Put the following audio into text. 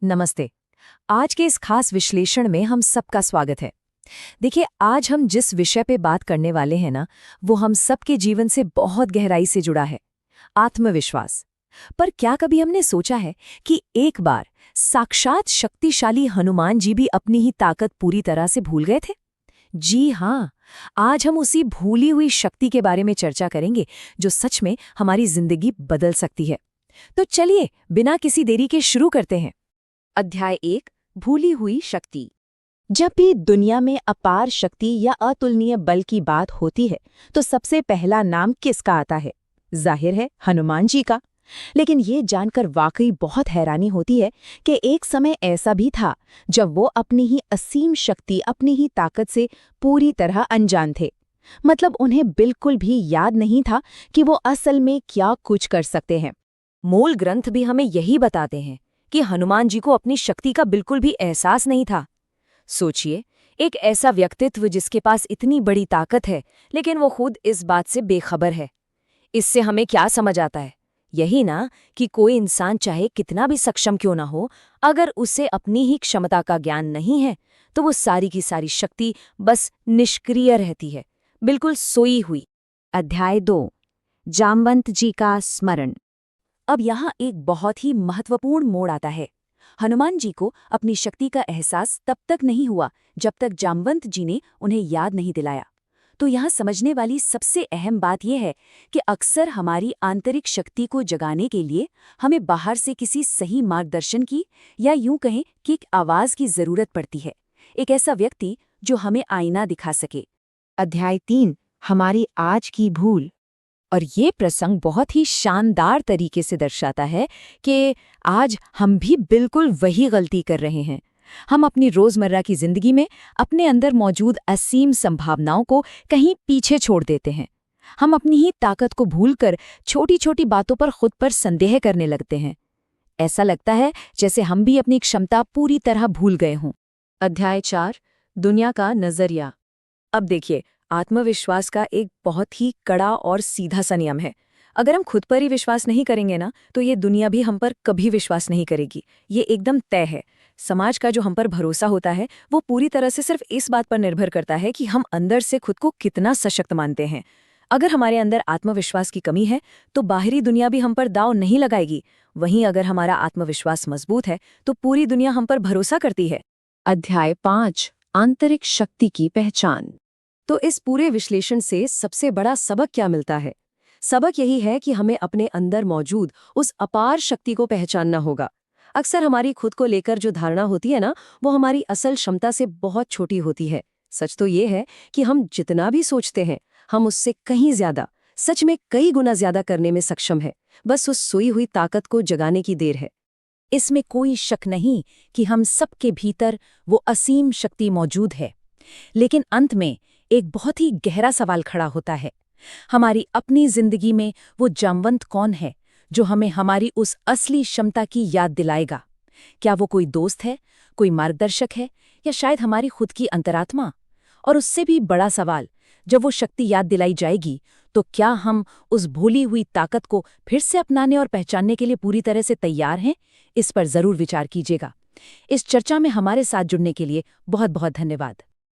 नमस्ते। आज के इस खास विश्लेषण में हम सबका स्वागत है। देखिए, आज हम जिस विषय पे बात करने वाले हैं ना, वो हम सबके जीवन से बहुत गहराई से जुड़ा है, आत्मविश्वास। पर क्या कभी हमने सोचा है कि एक बार साक्षात शक्तिशाली हनुमान जी भी अपनी ही ताकत पूरी तरह से भूल गए थे? जी हाँ, आज हम उसी भूली हुई शक्ति के बारे में चर्चा करेंगे, जो सच में हमारी जिंदगी बदल सकती है। तो चलिए, बिना किसी देरी के शुरू करते हैं। अध्याय 1 भूली हुई शक्ति। जब भी दुनिया में अपार शक्ति या अतुलनीय बल की बात होती है तो सबसे पहला नाम किसका आता है? जाहिर है हनुमान जी का। लेकिन ये जानकर वाकई बहुत हैरानी होती है कि एक समय ऐसा भी था जब वो अपनी ही असीम शक्ति, अपनी ही ताकत से पूरी तरह अनजान थे। मतलब उन्हें बिल्कुल भी याद नहीं था कि वो असल में क्या कुछ कर सकते हैं। मूल ग्रंथ भी हमें यही बताते हैं कि हनुमान जी को अपनी शक्ति का बिल्कुल भी एहसास नहीं था। सोचिए, एक ऐसा व्यक्तित्व जिसके पास इतनी बड़ी ताकत है, लेकिन वो खुद इस बात से बेखबर है। इससे हमें क्या समझ आता है? यही ना कि कोई इंसान चाहे कितना भी सक्षम क्यों ना हो, अगर उसे अपनी ही क्षमता का ज्ञान नहीं है, तो वो सारी की सारी शक्ति बस निष्क्रिय रहती है, बिल्कुल सोई हुई। अध्याय 2 जामवंत जी का स्मरण। अब यहाँ एक बहुत ही महत्वपूर्ण मोड़ आता है। हनुमान जी को अपनी शक्ति का एहसास तब तक नहीं हुआ जब तक जामवंत जी ने उन्हें याद नहीं दिलाया। तो यहाँ समझने वाली सबसे अहम बात यह है कि अक्सर हमारी आंतरिक शक्ति को जगाने के लिए हमें बाहर से किसी सही मार्गदर्शन की, या यूं कहें कि एक आवाज की जरूरत पड़ती है। एक ऐसा व्यक्ति जो हमें आईना दिखा सके। अध्याय 3 हमारी आज की भूल। और ये प्रसंग बहुत ही शानदार तरीके से दर्शाता है कि आज हम भी बिल्कुल वही गलती कर रहे हैं। हम अपनी रोजमर्रा की जिंदगी में अपने अंदर मौजूद असीम संभावनाओं को कहीं पीछे छोड़ देते हैं। हम अपनी ही ताकत को भूलकर छोटी छोटी बातों पर खुद पर संदेह करने लगते हैं। ऐसा लगता है जैसे हम भी अपनी क्षमता पूरी तरह भूल गए हों। अध्याय 4 दुनिया का नजरिया। अब देखिए, आत्मविश्वास का एक बहुत ही कड़ा और सीधा सा नियम है। अगर हम खुद पर ही विश्वास नहीं करेंगे ना, तो ये दुनिया भी हम पर कभी विश्वास नहीं करेगी। ये एकदम तय है। समाज का जो हम पर भरोसा होता है, वो पूरी तरह से सिर्फ इस बात पर निर्भर करता है कि हम अंदर से खुद को कितना सशक्त मानते हैं। अगर हमारे अंदर आत्मविश्वास की कमी है, तो बाहरी दुनिया भी हम पर दांव नहीं लगाएगी। वहीं अगर हमारा आत्मविश्वास मजबूत है, तो पूरी दुनिया हम पर भरोसा करती है। अध्याय 5 आंतरिक शक्ति की पहचान। तो इस पूरे विश्लेषण से सबसे बड़ा सबक क्या मिलता है? सबक यही है कि हमें अपने अंदर मौजूद उस अपार शक्ति को पहचानना होगा। अक्सर हमारी खुद को लेकर जो धारणा होती है ना, वो हमारी असल क्षमता से बहुत छोटी होती है। सच तो ये है कि हम जितना भी सोचते हैं, हम उससे कहीं ज्यादा, सच में कई गुना ज्यादा करने में सक्षम है। बस उस सोई हुई ताकत को जगाने की देर है। इसमें कोई शक नहीं कि हम सबके भीतर वो असीम शक्ति मौजूद है। लेकिन अंत में एक बहुत ही गहरा सवाल खड़ा होता है। हमारी अपनी जिंदगी में वो जामवंत कौन है जो हमें हमारी उस असली क्षमता की याद दिलाएगा? क्या वो कोई दोस्त है, कोई मार्गदर्शक है, या शायद हमारी खुद की अंतरात्मा? और उससे भी बड़ा सवाल, जब वो शक्ति याद दिलाई जाएगी, तो क्या हम उस भूली हुई ताकत को फिर से अपनाने और पहचानने के लिए पूरी तरह से तैयार हैं? इस पर जरूर विचार कीजिएगा। इस चर्चा में हमारे साथ जुड़ने के लिए बहुत बहुत धन्यवाद।